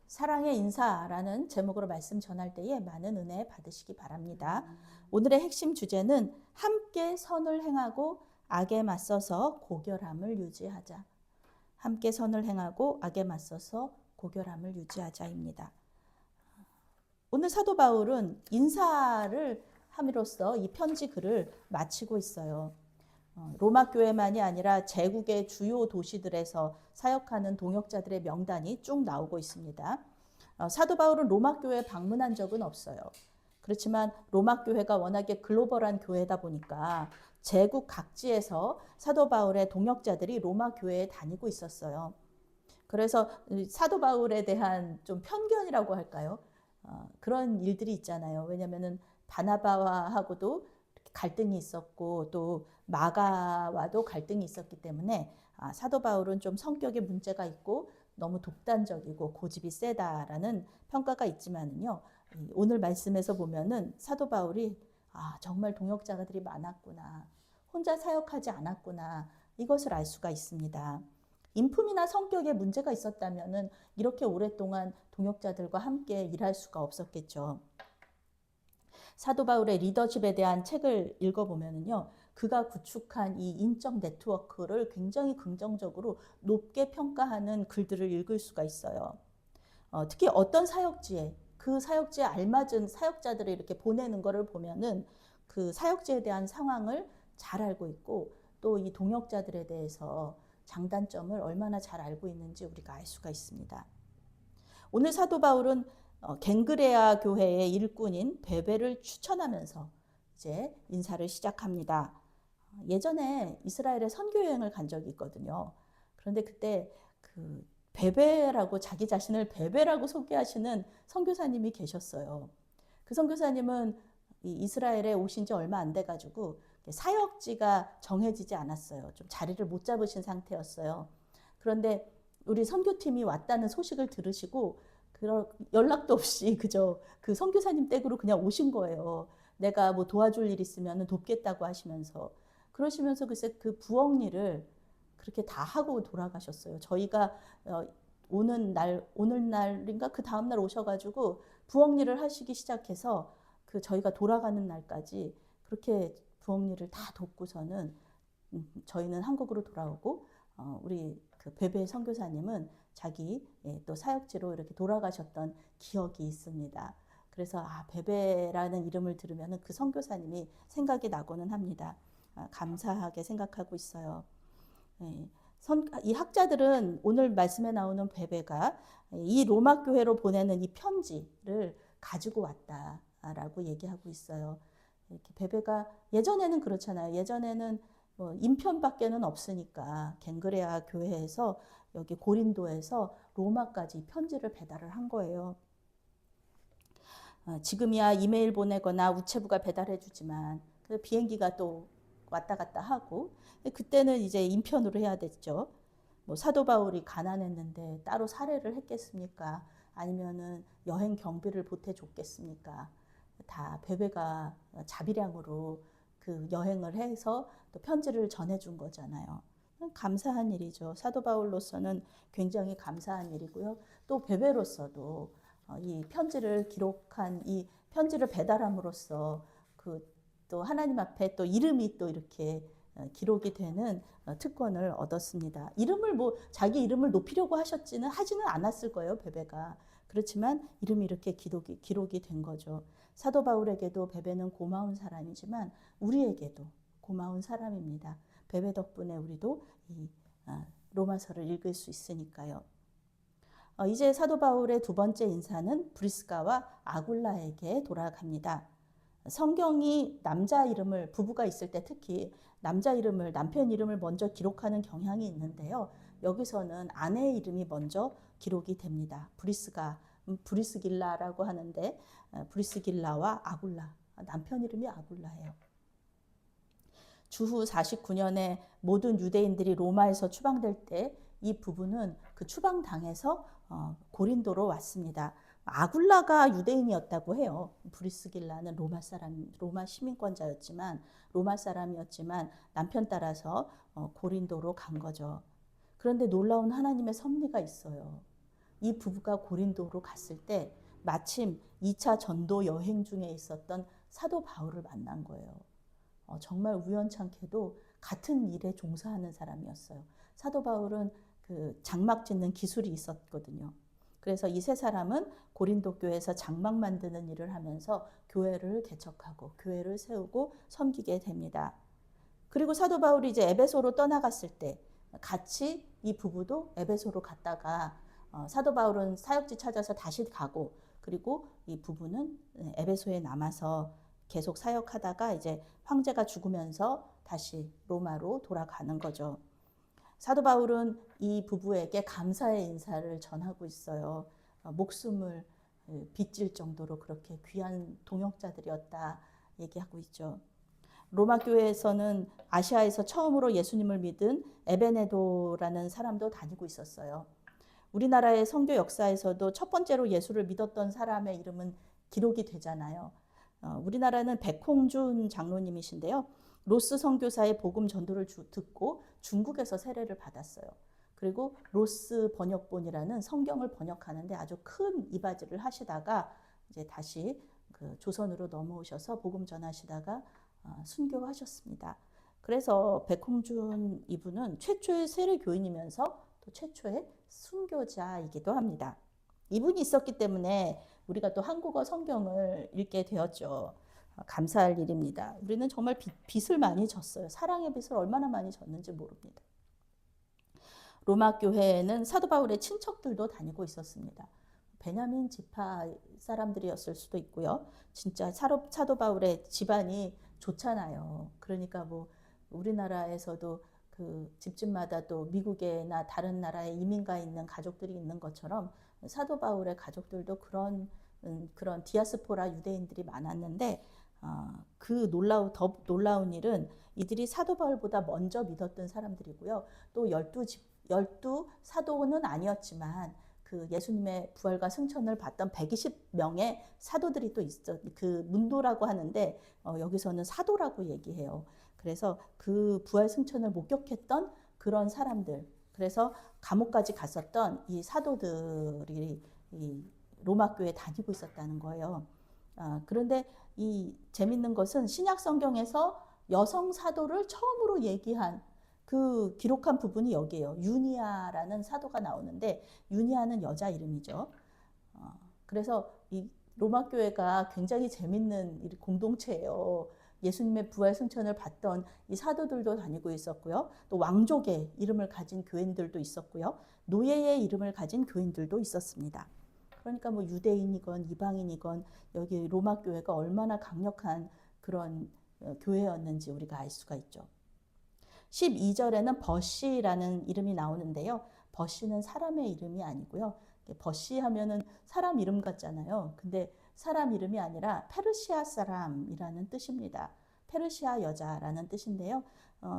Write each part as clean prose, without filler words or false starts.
사랑의 인사라는 제목으로 말씀 전할 때에 많은 은혜 받으시기 바랍니다. 오늘의 핵심 주제는 함께 선을 행하고 악에 맞서서 고결함을 유지하자. 함께 선을 행하고 악에 맞서서 고결함을 유지하자입니다. 오늘 사도 바울은 인사를 함으로써 이 편지 글을 마치고 있어요. 로마 교회만이 아니라 제국의 주요 도시들에서 사역하는 동역자들의 명단이 쭉 나오고 있습니다. 사도 바울은 로마 교회에 방문한 적은 없어요. 그렇지만 로마 교회가 워낙에 글로벌한 교회다 보니까 제국 각지에서 사도 바울의 동역자들이 로마 교회에 다니고 있었어요. 그래서 사도 바울에 대한 좀 편견이라고 할까요? 그런 일들이 있잖아요. 왜냐하면 바나바와하고도 갈등이 있었고 또 마가와도 갈등이 있었기 때문에 사도 바울은 좀 성격에 문제가 있고 너무 독단적이고 고집이 세다라는 평가가 있지만은요. 오늘 말씀에서 보면은 사도 바울이 정말 동역자들이 많았구나. 혼자 사역하지 않았구나. 이것을 알 수가 있습니다. 인품이나 성격에 문제가 있었다면은 이렇게 오랫동안 동역자들과 함께 일할 수가 없었겠죠. 사도 바울의 리더십에 대한 책을 읽어보면요. 그가 구축한 이 인적 네트워크를 굉장히 긍정적으로 높게 평가하는 글들을 읽을 수가 있어요. 특히 어떤 사역지에 그 사역지에 알맞은 사역자들을 이렇게 보내는 것을 보면은 그 사역지에 대한 상황을 잘 알고 있고 또 이 동역자들에 대해서 장단점을 얼마나 잘 알고 있는지 우리가 알 수가 있습니다. 오늘 사도 바울은 갱그레아 교회의 일꾼인 베베를 추천하면서 이제 인사를 시작합니다. 예전에 이스라엘에 선교 여행을 간 적이 있거든요. 그런데 그때 그 베베라고 자기 자신을 베베라고 소개하시는 선교사님이 계셨어요. 그 선교사님은 이스라엘에 오신 지 얼마 안 돼가지고 사역지가 정해지지 않았어요. 좀 자리를 못 잡으신 상태였어요. 그런데 우리 선교팀이 왔다는 소식을 들으시고 연락도 없이 그저 그 선교사님 댁으로 그냥 오신 거예요. 내가 뭐 도와줄 일 있으면 돕겠다고 하시면서 그러시면서 글쎄 그 부엌 일을 그렇게 다 하고 돌아가셨어요. 저희가 오는 날인가 그 다음 날 오셔가지고 부엌 일을 하시기 시작해서 그 저희가 돌아가는 날까지 그렇게 부엌 일을 다 돕고서는 저희는 한국으로 돌아오고 우리 그 베베 선교사님은 자기 또 사역지로 이렇게 돌아가셨던 기억이 있습니다. 그래서 베베라는 이름을 들으면 그 선교사님이 생각이 나고는 합니다. 감사하게 생각하고 있어요. 이 학자들은 오늘 말씀에 나오는 베베가 이 로마 교회로 보내는 이 편지를 가지고 왔다라고 얘기하고 있어요. 이렇게 베베가 예전에는 그렇잖아요. 예전에는 뭐 인편밖에는 없으니까 갱그레아 교회에서 여기 고린도에서 로마까지 편지를 배달을 한 거예요. 지금이야 이메일 보내거나 우체부가 배달해 주지만 비행기가 또 왔다 갔다 하고 그때는 이제 인편으로 해야 됐죠. 뭐 사도 바울이 가난했는데 따로 사례를 했겠습니까? 아니면은 여행 경비를 보태 줬겠습니까? 다 베베가 자비량으로 그 여행을 해서 또 편지를 전해준 거잖아요. 감사한 일이죠. 사도 바울로서는 굉장히 감사한 일이고요. 또 베베로서도 이 편지를 기록한 이 편지를 배달함으로써 그 또 하나님 앞에 또 이름이 또 이렇게 기록이 되는 특권을 얻었습니다. 이름을 뭐 자기 이름을 높이려고 하지는 않았을 거예요, 베베가. 그렇지만 이름이 이렇게 기록이 된 거죠. 사도 바울에게도 베베는 고마운 사람이지만 우리에게도 고마운 사람입니다. 베베 덕분에 우리도 이 로마서를 읽을 수 있으니까요. 이제 사도 바울의 두 번째 인사는 브리스가와 아굴라에게 돌아갑니다. 성경이 남자 이름을 부부가 있을 때 특히 남편 이름을 먼저 기록하는 경향이 있는데요. 여기서는 아내의 이름이 먼저 기록이 됩니다. 브리스길라라고 하는데 브리스길라와 아굴라, 남편 이름이 아굴라예요. 주후 49년에 모든 유대인들이 로마에서 추방될 때 이 부부는 그 추방당해서 고린도로 왔습니다. 아굴라가 유대인이었다고 해요. 브리스길라는 로마 시민권자였지만 로마 사람이었지만 남편 따라서 고린도로 간 거죠. 그런데 놀라운 하나님의 섭리가 있어요. 이 부부가 고린도로 갔을 때 마침 2차 전도 여행 중에 있었던 사도 바울을 만난 거예요. 정말 우연찮게도 같은 일에 종사하는 사람이었어요. 사도 바울은 그 장막 짓는 기술이 있었거든요. 그래서 이 세 사람은 고린도 교회에서 장막 만드는 일을 하면서 교회를 개척하고 교회를 세우고 섬기게 됩니다. 그리고 사도 바울이 이제 에베소로 떠나갔을 때 같이 이 부부도 에베소로 갔다가 사도 바울은 사역지 찾아서 다시 가고, 그리고 이 부부는 에베소에 남아서 계속 사역하다가 이제 황제가 죽으면서 다시 로마로 돌아가는 거죠. 사도 바울은 이 부부에게 감사의 인사를 전하고 있어요. 목숨을 빚질 정도로 그렇게 귀한 동역자들이었다 얘기하고 있죠. 로마 교회에서는 아시아에서 처음으로 예수님을 믿은 에베네도라는 사람도 다니고 있었어요. 우리나라의 선교 역사에서도 첫 번째로 예수를 믿었던 사람의 이름은 기록이 되잖아요. 우리나라는 백홍준 장로님이신데요. 로스 선교사의 복음 전도를 듣고 중국에서 세례를 받았어요. 그리고 로스 번역본이라는 성경을 번역하는데 아주 큰 이바지를 하시다가 이제 다시 그 조선으로 넘어오셔서 복음 전하시다가 순교하셨습니다. 그래서 백홍준 이분은 최초의 세례 교인이면서 또 최초의 순교자이기도 합니다. 이분이 있었기 때문에 우리가 또 한국어 성경을 읽게 되었죠. 감사할 일입니다. 우리는 정말 빚을 많이 졌어요. 사랑의 빚을 얼마나 많이 졌는지 모릅니다. 로마 교회에는 사도 바울의 친척들도 다니고 있었습니다. 베냐민 지파 사람들이었을 수도 있고요. 진짜 사도 바울의 집안이 좋잖아요. 그러니까 뭐 우리나라에서도 그 집집마다 또 미국이나 다른 나라에 이민가 있는 가족들이 있는 것처럼 사도 바울의 가족들도 그런 디아스포라 유대인들이 많았는데, 더 놀라운 일은 이들이 사도 바울보다 먼저 믿었던 사람들이고요. 또 열두 사도는 아니었지만 그 예수님의 부활과 승천을 봤던 120명의 사도들이 또 있어. 그 문도라고 하는데 여기서는 사도라고 얘기해요. 그래서 그 부활 승천을 목격했던 그런 사람들, 그래서 감옥까지 갔었던 이 사도들이 이 로마 교회에 다니고 있었다는 거예요. 그런데 이 재밌는 것은 신약 성경에서 여성 사도를 처음으로 얘기한 그 기록한 부분이 여기에요. 유니아라는 사도가 나오는데, 유니아는 여자 이름이죠. 그래서 이 로마 교회가 굉장히 재밌는 공동체예요. 예수님의 부활 승천을 봤던 이 사도들도 다니고 있었고요. 또 왕족의 이름을 가진 교인들도 있었고요. 노예의 이름을 가진 교인들도 있었습니다. 그러니까 뭐 유대인이건 이방인이건 여기 로마 교회가 얼마나 강력한 그런 교회였는지 우리가 알 수가 있죠. 12절에는 버시라는 이름이 나오는데요. 버시는 사람의 이름이 아니고요. 버시 하면은 사람 이름 같잖아요. 근데 사람 이름이 아니라 페르시아 사람이라는 뜻입니다. 페르시아 여자라는 뜻인데요.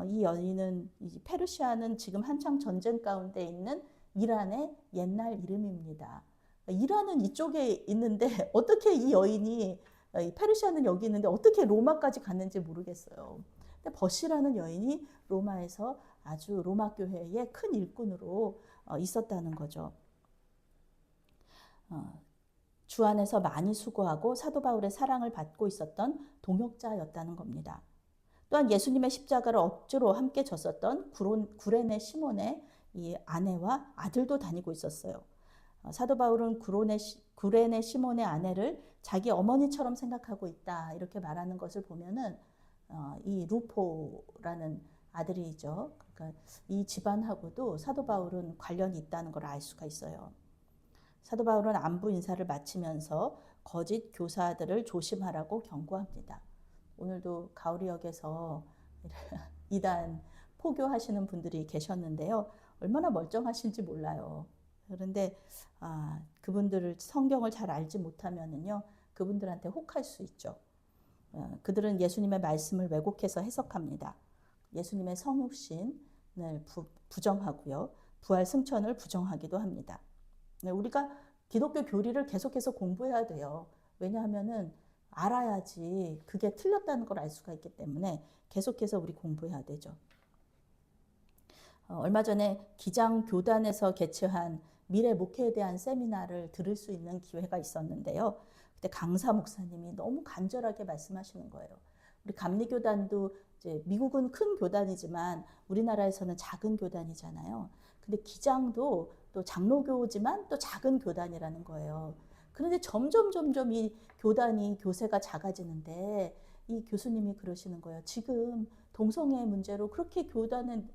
이 여인은, 페르시아는 지금 한창 전쟁 가운데 있는 이란의 옛날 이름입니다. 이란은 이쪽에 있는데 어떻게 이 여인이, 페르시아는 여기 있는데 어떻게 로마까지 갔는지 모르겠어요. 근데 버시라는 여인이 로마에서 아주 로마 교회의 큰 일꾼으로 있었다는 거죠. 주 안에서 많이 수고하고 사도 바울의 사랑을 받고 있었던 동역자였다는 겁니다. 또한 예수님의 십자가를 억지로 함께 졌었던 구레네 시몬의 이 아내와 아들도 다니고 있었어요. 사도 바울은 구레네 시몬의 아내를 자기 어머니처럼 생각하고 있다 이렇게 말하는 것을 보면은 이 루포라는 아들이죠. 그러니까 이 집안하고도 사도 바울은 관련이 있다는 걸 알 수가 있어요. 사도 바울은 안부 인사를 마치면서 거짓 교사들을 조심하라고 경고합니다. 오늘도 가우리역에서 이단 포교하시는 분들이 계셨는데요. 얼마나 멀쩡하신지 몰라요. 그런데 그분들을 성경을 잘 알지 못하면은요, 그분들한테 혹할 수 있죠. 그들은 예수님의 말씀을 왜곡해서 해석합니다. 예수님의 성육신을 부정하고요, 부활 승천을 부정하기도 합니다. 우리가 기독교 교리를 계속해서 공부해야 돼요. 왜냐하면은 알아야지 그게 틀렸다는 걸 알 수가 있기 때문에 계속해서 우리 공부해야 되죠. 얼마 전에 기장 교단에서 개최한 미래 목회에 대한 세미나를 들을 수 있는 기회가 있었는데요. 그때 강사 목사님이 너무 간절하게 말씀하시는 거예요. 우리 감리교단도 이제 미국은 큰 교단이지만 우리나라에서는 작은 교단이잖아요. 근데 기장도 또 장로교지만 또 작은 교단이라는 거예요. 그런데 점점 이 교단이 교세가 작아지는데 이 교수님이 그러시는 거예요. 지금 동성애 문제로 그렇게 교단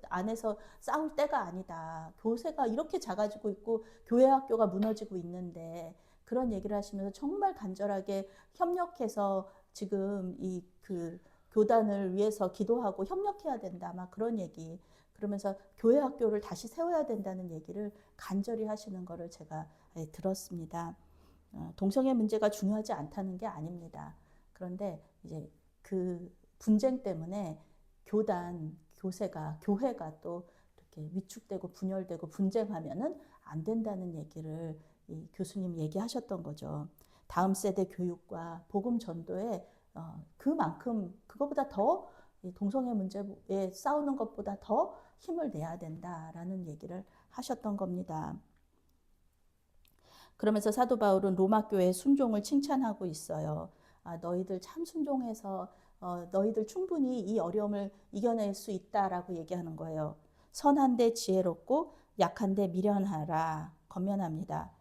안에서 싸울 때가 아니다. 교세가 이렇게 작아지고 있고 교회 학교가 무너지고 있는데 그런 얘기를 하시면서 정말 간절하게 협력해서 지금 이 그 교단을 위해서 기도하고 협력해야 된다. 막 그런 얘기. 그러면서 교회 학교를 다시 세워야 된다는 얘기를 간절히 하시는 거를 제가 들었습니다. 동성애 문제가 중요하지 않다는 게 아닙니다. 그런데 이제 그 분쟁 때문에 교세가, 교회가 또 이렇게 위축되고 분열되고 분쟁하면은 안 된다는 얘기를 이 교수님 얘기하셨던 거죠. 다음 세대 교육과 복음 전도에 그만큼 그것보다 더 동성애 문제에 싸우는 것보다 더 힘을 내야 된다라는 얘기를 하셨던 겁니다. 그러면서 사도 바울은 로마 교회의 순종을 칭찬하고 있어요. 너희들 참 순종해서 너희들 충분히 이 어려움을 이겨낼 수 있다라고 얘기하는 거예요. 선한데 지혜롭고 약한데 미련하라 건면합니다.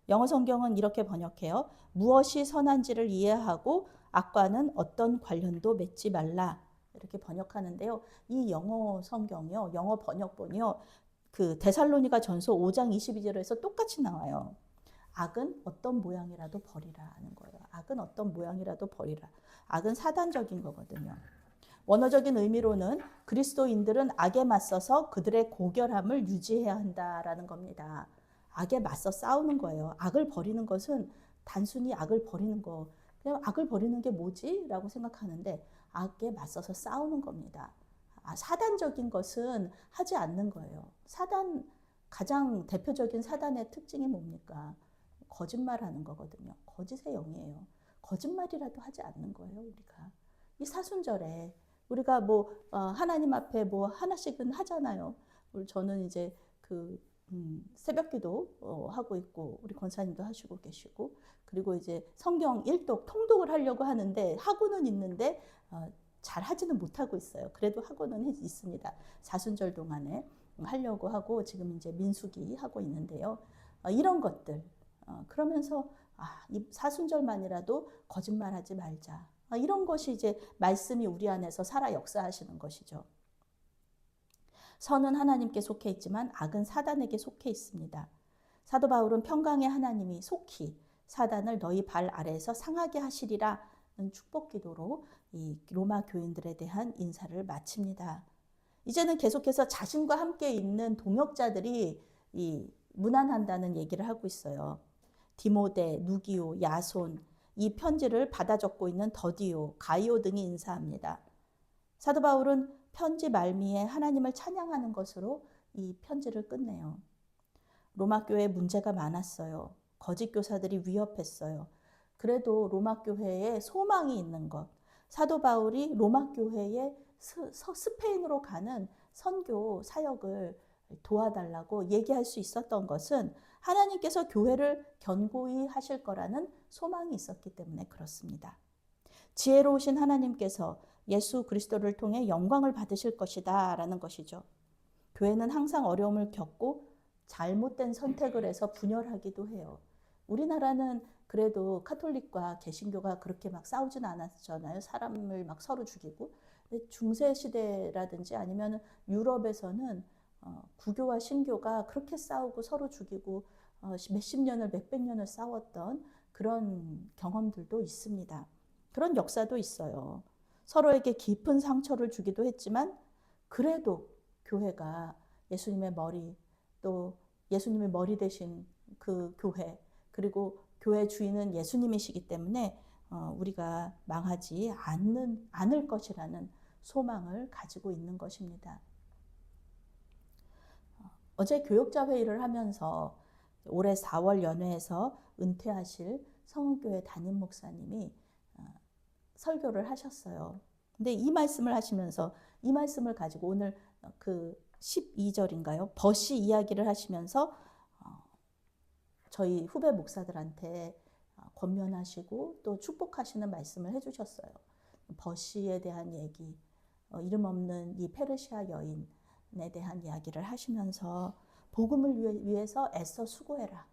영어 성경은 이렇게 번역해요. 무엇이 선한지를 이해하고 악과는 어떤 관련도 맺지 말라. 이렇게 번역하는데요. 이 영어 성경이요. 영어 번역본이요. 그 데살로니가 전서 5장 22절에서 똑같이 나와요. 악은 어떤 모양이라도 버리라 하는 거예요. 악은 어떤 모양이라도 버리라. 악은 사단적인 거거든요. 원어적인 의미로는 그리스도인들은 악에 맞서서 그들의 고결함을 유지해야 한다라는 겁니다. 악에 맞서 싸우는 거예요. 악을 버리는 것은 단순히 악을 버리는 거. 그냥 악을 버리는 게 뭐지? 라고 생각하는데 악에 맞서서 싸우는 겁니다. 사단적인 것은 하지 않는 거예요. 가장 대표적인 사단의 특징이 뭡니까? 거짓말하는 거거든요. 거짓의 영이에요. 거짓말이라도 하지 않는 거예요, 우리가. 이 사순절에 우리가 하나님 앞에 하나씩은 하잖아요. 저는 이제 새벽기도 하고 있고 우리 권사님도 하시고 계시고 그리고 이제 성경 일독 통독을 하려고 하는데 하고는 있는데 잘 하지는 못하고 있어요. 그래도 하고는 있습니다. 사순절 동안에 하려고 하고 지금 이제 민수기 하고 있는데요. 이런 것들 그러면서 이 사순절만이라도 거짓말하지 말자. 이런 것이 이제 말씀이 우리 안에서 살아 역사하시는 것이죠. 선은 하나님께 속해 있지만 악은 사단에게 속해 있습니다. 사도 바울은 평강의 하나님이 속히 사단을 너희 발 아래에서 상하게 하시리라는 축복 기도로 이 로마 교인들에 대한 인사를 마칩니다. 이제는 계속해서 자신과 함께 있는 동역자들이 문안한다는 얘기를 하고 있어요. 디모데, 누기오, 야손, 이 편지를 받아 적고 있는 더디오, 가이오 등이 인사합니다. 사도 바울은 편지 말미에 하나님을 찬양하는 것으로 이 편지를 끝내요. 로마 교회에 문제가 많았어요. 거짓 교사들이 위협했어요. 그래도 로마 교회에 소망이 있는 것. 사도 바울이 로마 교회에 스페인으로 가는 선교 사역을 도와달라고 얘기할 수 있었던 것은 하나님께서 교회를 견고히 하실 거라는 소망이 있었기 때문에 그렇습니다. 지혜로우신 하나님께서 예수 그리스도를 통해 영광을 받으실 것이다 라는 것이죠. 교회는 항상 어려움을 겪고 잘못된 선택을 해서 분열하기도 해요. 우리나라는 그래도 카톨릭과 개신교가 그렇게 막 싸우진 않았잖아요. 사람을 막 서로 죽이고. 중세 시대라든지 아니면 유럽에서는 구교와 신교가 그렇게 싸우고 서로 죽이고 몇십 년을 몇백 년을 싸웠던 그런 경험들도 있습니다. 그런 역사도 있어요. 서로에게 깊은 상처를 주기도 했지만 그래도 교회가 예수님의 머리 또 예수님의 머리 되신 그 교회 그리고 교회 주인은 예수님이시기 때문에 우리가 망하지 않을 것이라는 소망을 가지고 있는 것입니다. 어제 교역자 회의를 하면서 올해 4월 연회에서 은퇴하실 성교회 담임 목사님이 설교를 하셨어요. 근데 이 말씀을 하시면서 이 말씀을 가지고 오늘 그 12절인가요? 벗이 이야기를 하시면서 저희 후배 목사들한테 권면하시고 또 축복하시는 말씀을 해주셨어요. 버시에 대한 얘기, 이름 없는 이 페르시아 여인에 대한 이야기를 하시면서 복음을 위해서 애써 수고해라.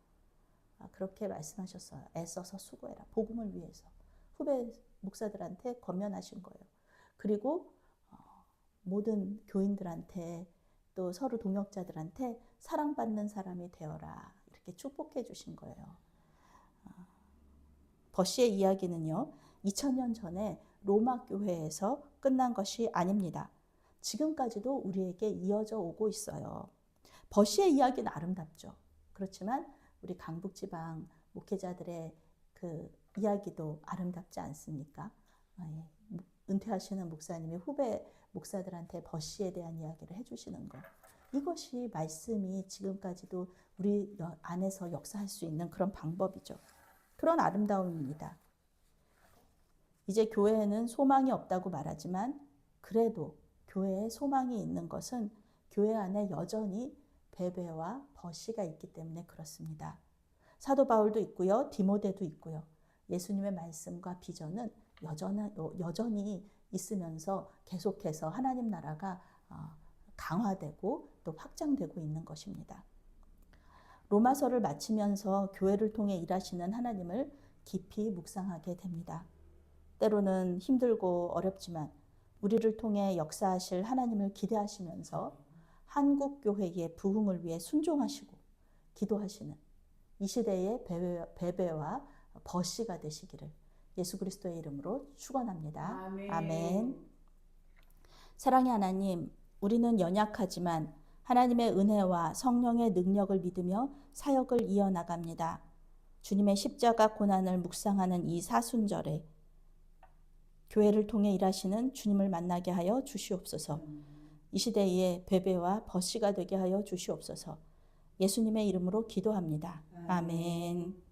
그렇게 말씀하셨어요. 애써서 수고해라. 복음을 위해서. 후배 목사들한테 권면하신 거예요. 그리고 모든 교인들한테 또 서로 동역자들한테 사랑받는 사람이 되어라. 이렇게 축복해 주신 거예요. 버시의 이야기는요, 2000년 전에 로마 교회에서 끝난 것이 아닙니다. 지금까지도 우리에게 이어져 오고 있어요. 버시의 이야기는 아름답죠. 그렇지만 우리 강북지방 목회자들의 그 이야기도 아름답지 않습니까? 은퇴하시는 목사님이 후배 목사들한테 버시에 대한 이야기를 해주시는 것. 이것이 말씀이 지금까지도 우리 안에서 역사할 수 있는 그런 방법이죠. 그런 아름다움입니다. 이제 교회에는 소망이 없다고 말하지만 그래도 교회에 소망이 있는 것은 교회 안에 여전히 베베와 버시가 있기 때문에 그렇습니다. 사도 바울도 있고요. 디모데도 있고요. 예수님의 말씀과 비전은 여전히 있으면서 계속해서 하나님 나라가 강화되고 또 확장되고 있는 것입니다. 로마서를 마치면서 교회를 통해 일하시는 하나님을 깊이 묵상하게 됩니다. 때로는 힘들고 어렵지만 우리를 통해 역사하실 하나님을 기대하시면서 한국 교회의 부흥을 위해 순종하시고 기도하시는 이 시대의 베베와 버시가 되시기를 예수 그리스도의 이름으로 축원합니다. 아멘. 사랑의 하나님, 우리는 연약하지만 하나님의 은혜와 성령의 능력을 믿으며 사역을 이어나갑니다. 주님의 십자가 고난을 묵상하는 이 사순절에 교회를 통해 일하시는 주님을 만나게 하여 주시옵소서. 이 시대의 베베와 버시가 되게 하여 주시옵소서. 예수님의 이름으로 기도합니다. 아멘.